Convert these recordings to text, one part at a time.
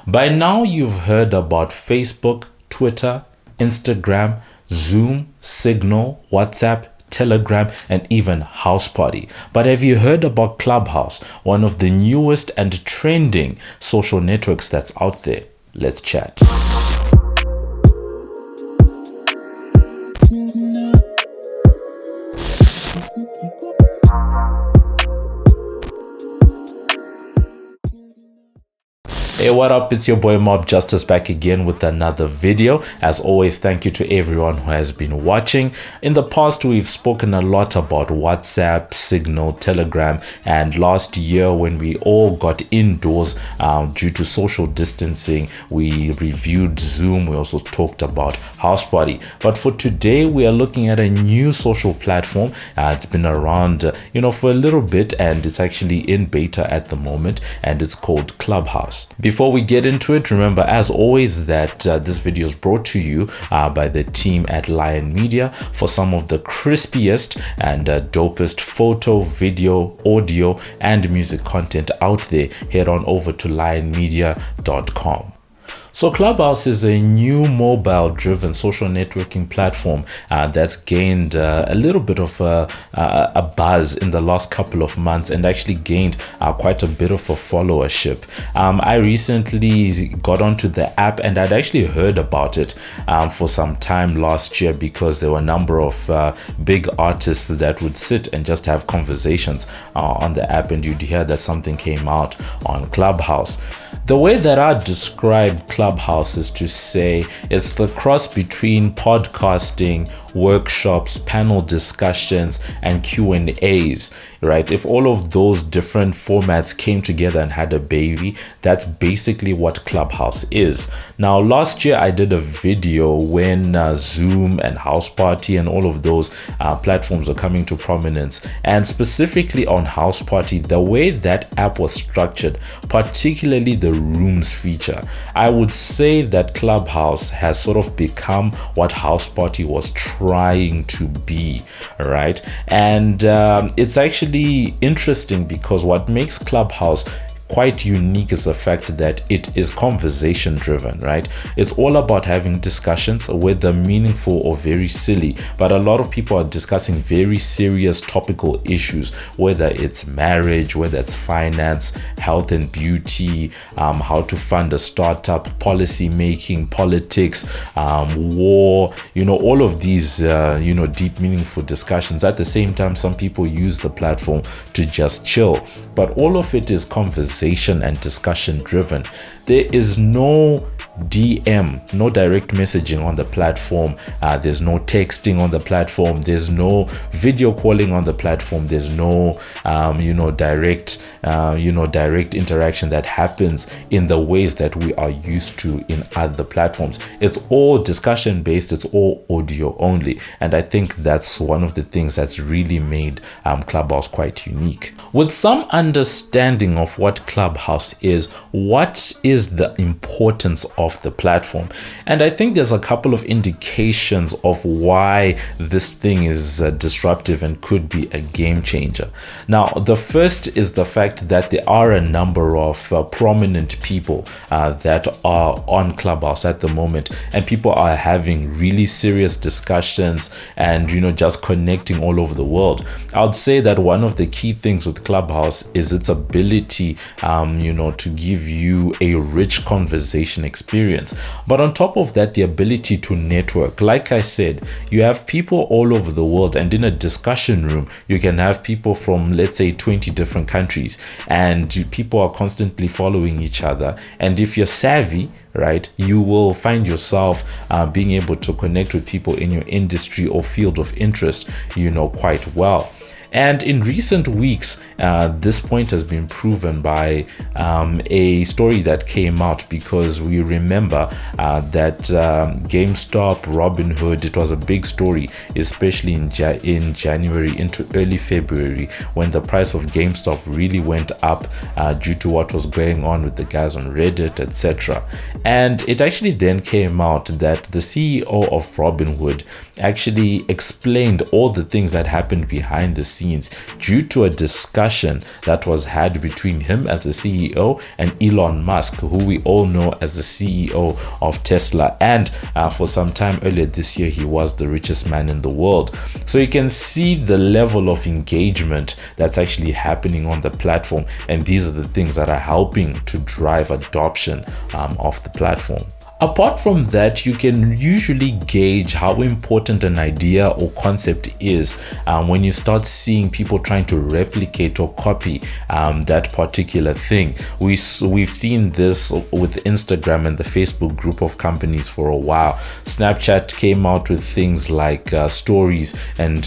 By now, you've heard about Facebook, Twitter, Instagram, Zoom, Signal, WhatsApp, Telegram, and even House Party. But have you heard about Clubhouse, one of the newest and trending social networks that's out there? Let's chat. Hey, what up? It's your boy MobbJustice back again with another video. As always, thank you to everyone who has been watching. In the past, we've spoken a lot about WhatsApp, Signal, Telegram, and last year when we all got indoors due to social distancing, we reviewed Zoom. We also talked about House Party. But for today, we are looking at a new social platform. It's been around, for a little bit, and it's actually in beta at the moment, and it's called Clubhouse. Before we get into it, remember as always that this video is brought to you by the team at Liyon Media. For some of the crispiest and dopest photo, video, audio, and music content out there, head on over to lionmedia.com. So Clubhouse is a new mobile-driven social networking platform that's gained a little bit of a buzz in the last couple of months and actually gained quite a bit of a followership. I recently got onto the app and I'd actually heard about it for some time last year because there were a number of big artists that would sit and just have conversations on the app, and you'd hear that something came out on Clubhouse. The way that I describe Clubhouse is to say it's the cross between podcasting, workshops, panel discussions, and Q&As, right? If all of those different formats came together and had a baby, that's basically what Clubhouse is. Now, last year I did a video when Zoom and House Party and all of those platforms are coming to prominence, and specifically on House Party, the way that app was structured, particularly the rooms feature, I would say that Clubhouse has sort of become what House Party was trying to be, right? And it's actually interesting because what makes Clubhouse quite unique is the fact that it is conversation driven, right? It's all about having discussions, whether meaningful or very silly, but a lot of people are discussing very serious topical issues, whether it's marriage, whether it's finance, health and beauty, how to fund a startup, policy making, politics, war, all of these deep meaningful discussions. At the same time, some people use the platform to just chill, but all of it is conversation and discussion driven. There is no DM, no direct messaging on the platform. There's no texting on the platform. There's no video calling on the platform. There's no direct interaction that happens in the ways that we are used to in other platforms. It's all discussion based. It's all audio only, and I think that's one of the things that's really made Clubhouse quite unique. With some understanding of what Clubhouse is, what is the importance of the platform? And I think there's a couple of indications of why this thing is disruptive and could be a game changer. Now, the first is the fact that there are a number of prominent people that are on Clubhouse at the moment, and people are having really serious discussions and just connecting all over the world. I would say that one of the key things with Clubhouse is its ability to give you a rich conversation experience. But on top of that, the ability to network. Like I said, you have people all over the world, and in a discussion room, you can have people from, let's say, 20 different countries, and people are constantly following each other. And if you're savvy, right, you will find yourself being able to connect with people in your industry or field of interest, quite well. And in recent weeks, this point has been proven by a story that came out, because we remember that GameStop, Robinhood, it was a big story, especially in January into early February, when the price of GameStop really went up due to what was going on with the guys on Reddit, etc. And it actually then came out that the CEO of Robinhood actually explained all the things that happened behind the scenes due to a discussion discussion that was had between him as the CEO and Elon Musk, who we all know as the CEO of Tesla, and for some time earlier this year he was the richest man in the world. So you can see the level of engagement that's actually happening on the platform, and these are the things that are helping to drive adoption of the platform. Apart from that, you can usually gauge how important an idea or concept is when you start seeing people trying to replicate or copy that particular thing. We've seen this with Instagram and the Facebook group of companies for a while. Snapchat came out with things like stories, and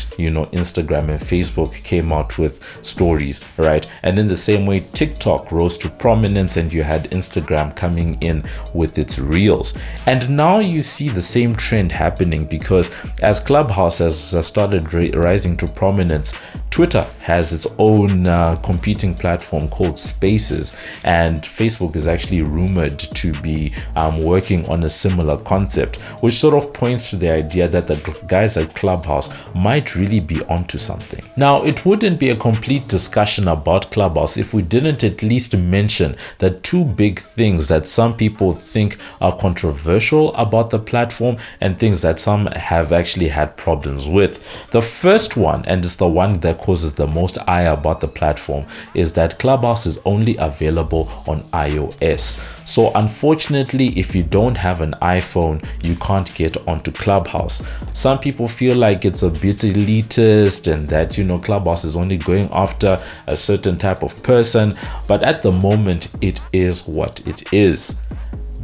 Instagram and Facebook came out with stories, right? And in the same way, TikTok rose to prominence, and you had Instagram coming in with its reels. And now you see the same trend happening, because as Clubhouse has started rising to prominence, Twitter has its own competing platform called Spaces, and Facebook is actually rumored to be working on a similar concept, which sort of points to the idea that the guys at Clubhouse might really be onto something. Now, it wouldn't be a complete discussion about Clubhouse if we didn't at least mention the two big things that some people think are controversial about the platform, and things that some have actually had problems with. The first one, and it's the one that causes the most ire about the platform, is that Clubhouse is only available on iOS. So unfortunately, if you don't have an iPhone, you can't get onto Clubhouse. Some people feel like it's a bit elitist, and that Clubhouse is only going after a certain type of person, but at the moment it is what it is.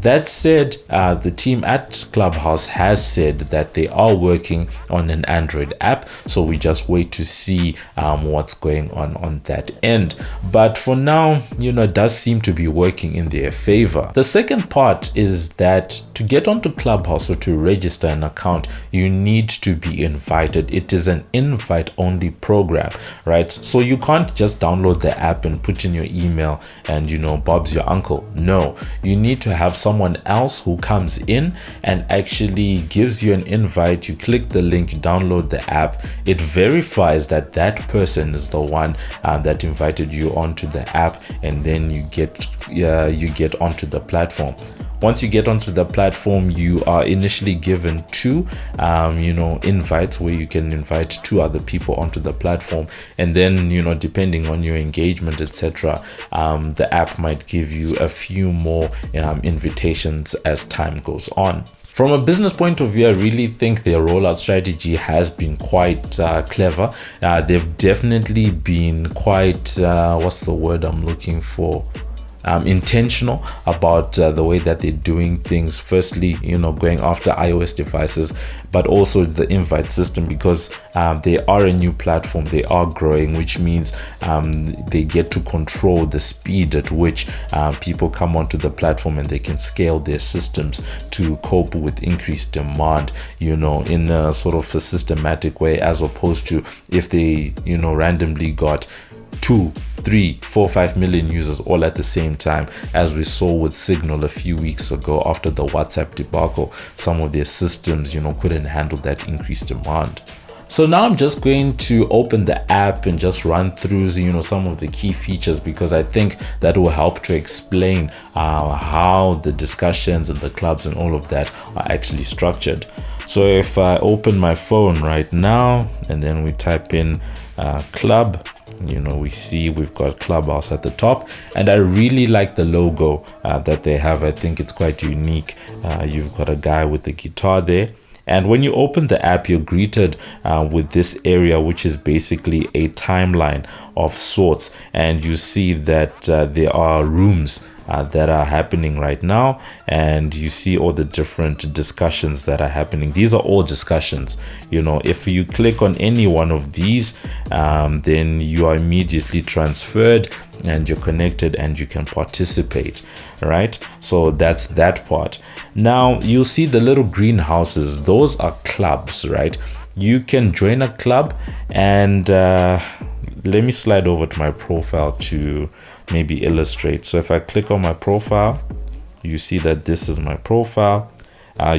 That said, the team at Clubhouse has said that they are working on an Android app, so we just wait to see what's going on that end. But for now, it does seem to be working in their favor. The second part is that to get onto Clubhouse or to register an account, you need to be invited. It is an invite-only program, right? So you can't just download the app and put in your email and Bob's your uncle. No, you need to have someone else who comes in and actually gives you an invite. You click the link, you download the app, it verifies that that person is the one that invited you onto the app, and then you get onto the platform. Once you get onto the platform, you are initially given two invites where you can invite two other people onto the platform, and then depending on your engagement, etc., the app might give you a few more invitations as time goes on. From a business point of view, I really think their rollout strategy has been quite clever. They've definitely been quite what's the word I'm looking for? Intentional about the way that they're doing things. Firstly, going after iOS devices, but also the invite system, because they are a new platform, they are growing, which means they get to control the speed at which people come onto the platform, and they can scale their systems to cope with increased demand, in a sort of a systematic way, as opposed to if they randomly got 2, 3, 4, 5 million users all at the same time, as we saw with Signal a few weeks ago after the WhatsApp debacle. Some of their systems couldn't handle that increased demand. So now I'm just going to open the app and just run through some of the key features, because I think that will help to explain how the discussions and the clubs and all of that are actually structured. So if I open my phone right now and then we type in club, we see we've got Clubhouse at the top, and I really like the logo that they have. I think it's quite unique. You've got a guy with the guitar there, and when you open the app, you're greeted with this area, which is basically a timeline of sorts, and you see that there are rooms that are happening right now, and you see all the different discussions that are happening. These are all discussions. If you click on any one of these, then you are immediately transferred and you're connected and you can participate, right? So that's that part. Now you'll see the little greenhouses. Those are clubs, right? You can join a club, and let me slide over to my profile to maybe illustrate. So if I click on my profile, you see that this is my profile.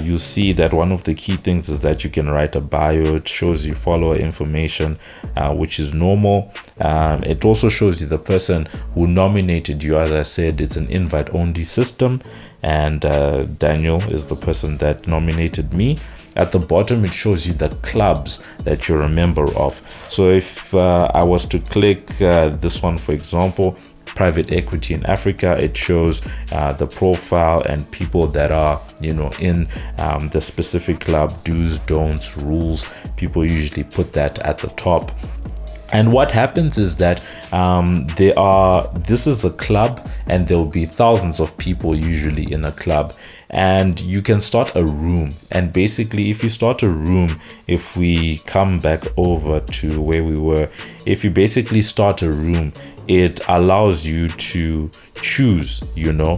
you see that one of the key things is that you can write a bio. It shows you follower information, which is normal. It also shows you the person who nominated you. As I said, it's an invite only system, and Daniel is the person that nominated me. At the bottom, it shows you the clubs that you're a member of. So if I was to click this one, for example, private equity in Africa, it shows the profile and people that are, you know, in the specific club, do's, don'ts, rules. People usually put that at the top. And what happens is that this is a club, and there will be thousands of people usually in a club, and you can start a room. And basically, if you start a room, if we come back over to where we were, if you basically start a room, it allows you to choose, you know,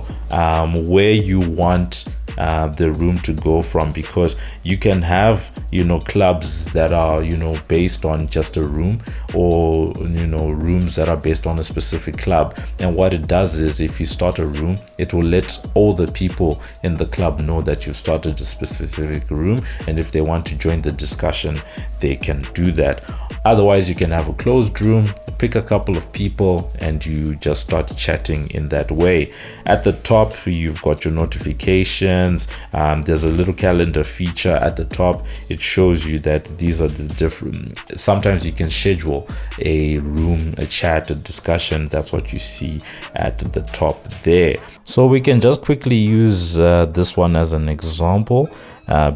where you want the room to go from, because you can have, you know, clubs that are, you know, based on just a room, or, you know, rooms that are based on a specific club. And what it does is, if you start a room, it will let all the people in the club know that you've started a specific room, and if they want to join the discussion, they can do that. Otherwise, you can have a closed room, pick a couple of people, and you just start chatting in that way. At the top, you've got your notifications. There's a little calendar feature at the top. It shows you that these are the different, sometimes you can schedule a room, a chat, a discussion. That's what you see at the top there. So we can just quickly use this one as an example.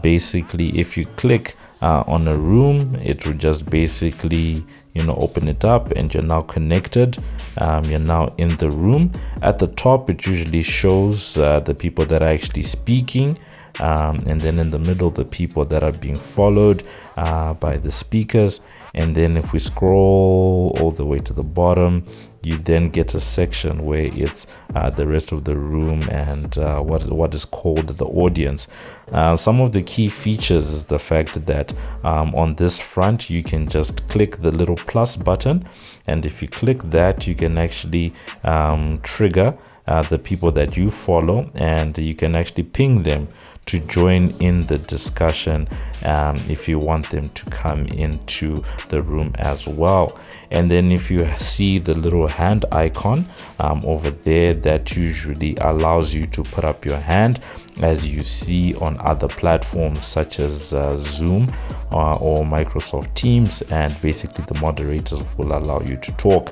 Basically, if you click on a room, it will just basically, you know, open it up, and you're now connected. You're now in the room. At the top, it usually shows the people that are actually speaking, and then in the middle, the people that are being followed by the speakers. And then if we scroll all the way to the bottom, you then get a section where it's the rest of the room and what is called the audience. Some of the key features is the fact that on this front, you can just click the little plus button, and if you click that, you can actually trigger the people that you follow, and you can actually ping them to join in the discussion if you want them to come into the room as well. And then if you see the little hand icon over there, that usually allows you to put up your hand, as you see on other platforms such as Zoom or Microsoft Teams, and basically the moderators will allow you to talk.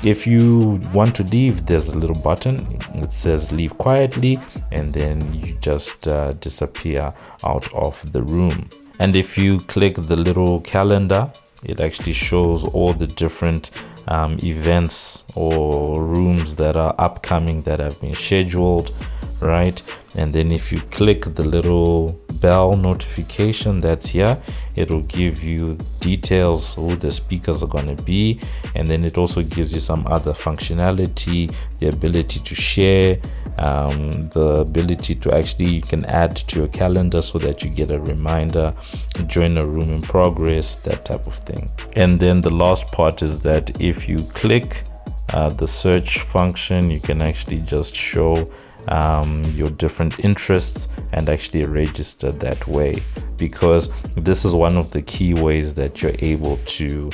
If you want to leave, there's a little button, it says leave quietly, and then you just disappear out of the room. And if you click the little calendar, it actually shows all the different events or rooms that are upcoming, that have been scheduled, right? And then if you click the little bell notification that's here, it will give you details who the speakers are going to be. And then it also gives you some other functionality, the ability to share, the ability to actually, you can add to your calendar so that you get a reminder, join a room in progress, that type of thing. And then the last part is that if you click the search function, you can actually just show your different interests and actually register that way, because this is one of the key ways that you're able to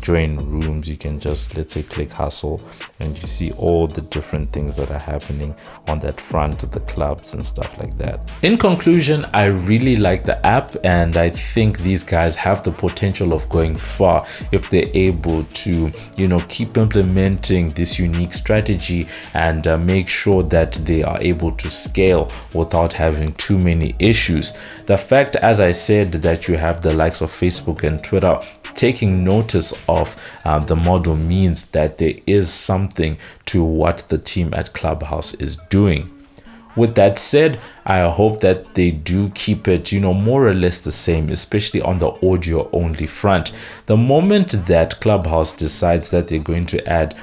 join rooms. You can just, let's say, click hustle, and you see all the different things that are happening on that front of the clubs and stuff like that. In conclusion, I really like the app, and I think these guys have the potential of going far if they're able to, you know, keep implementing this unique strategy and make sure that they are able to scale without having too many issues. The fact, as I said, that you have the likes of Facebook and Twitter taking notice of the model means that there is something to what the team at Clubhouse is doing. With that said, I hope that they do keep it, you know, more or less the same, especially on the audio only front. The moment that Clubhouse decides that they're going to add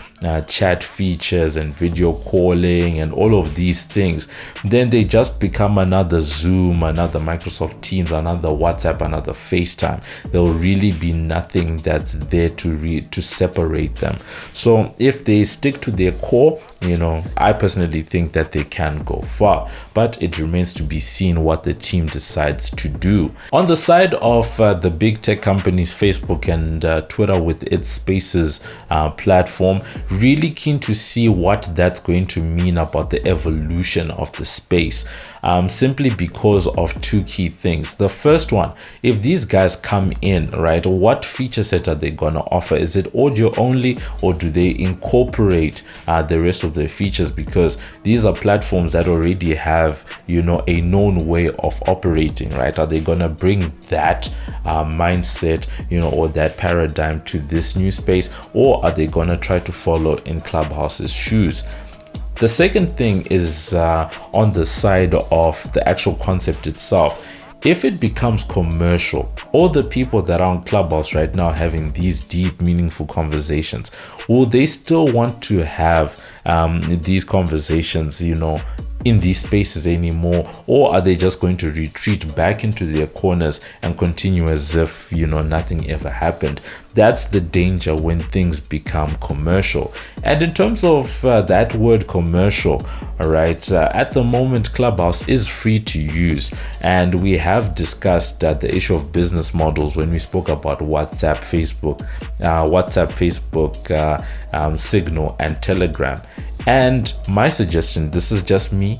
chat features and video calling and all of these things, then they just become another Zoom, another Microsoft Teams, another WhatsApp, another FaceTime. There will really be nothing that's there to separate them. So if they stick to their core I personally think that they can go far, but it remains to be seen what the team decides to do. On the side of the big tech companies, Facebook and Twitter with its Spaces platform, really keen to see what that's going to mean about the evolution of the space. Simply because of two key things. The first one, if these guys come in, right, what feature set are they gonna offer? Is it audio only, or do they incorporate the rest of the features? Because these are platforms that already have a known way of operating, right? Are they gonna bring that mindset or that paradigm to this new space, or are they gonna try to follow in Clubhouse's shoes? The second thing is on the side of the actual concept itself. If it becomes commercial, all the people that are on Clubhouse right now having these deep, meaningful conversations, will they still want to have these conversations, in these spaces anymore, or are they just going to retreat back into their corners and continue as if nothing ever happened? That's the danger when things become commercial. And in terms of that word commercial, all right, at the moment Clubhouse is free to use, and we have discussed the issue of business models when we spoke about WhatsApp, Facebook, Signal and Telegram. And my suggestion, this is just me,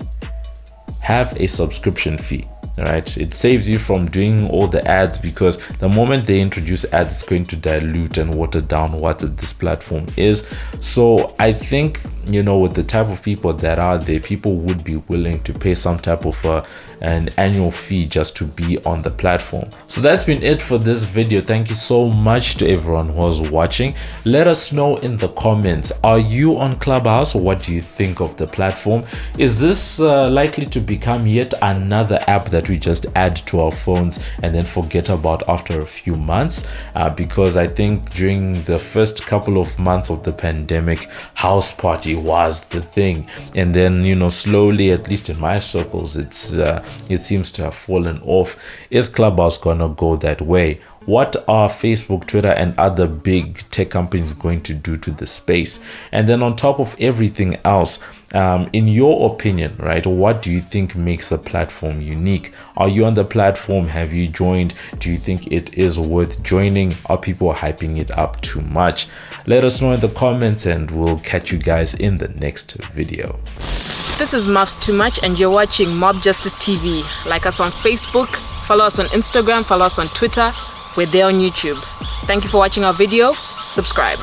have a subscription fee. Right, it saves you from doing all the ads, because the moment they introduce ads, it's going to dilute and water down what this platform is. So I think with the type of people that are there, people would be willing to pay some type of an annual fee just to be on the platform. So that's been it for this video. Thank you so much to everyone who was watching. Let us know in the comments, are you on Clubhouse? What do you think of the platform? Is this likely to become yet another app that we just add to our phones and then forget about after a few months? Because I think during the first couple of months of the pandemic, house party was the thing, and then slowly, at least in my circles, it seems to have fallen off. Is Clubhouse gonna go that way? What are Facebook, Twitter, and other big tech companies going to do to the space? And then on top of everything else, in your opinion, right, what do you think makes the platform unique? Are you on the platform? Have you joined? Do you think it is worth joining? Are people hyping it up too much? Let us know in the comments, and we'll catch you guys in the next video. This is Muffs Too Much, and you're watching MobbJustice TV. Like us on Facebook, follow us on Instagram, follow us on Twitter. We're there on YouTube. Thank you for watching our video. Subscribe.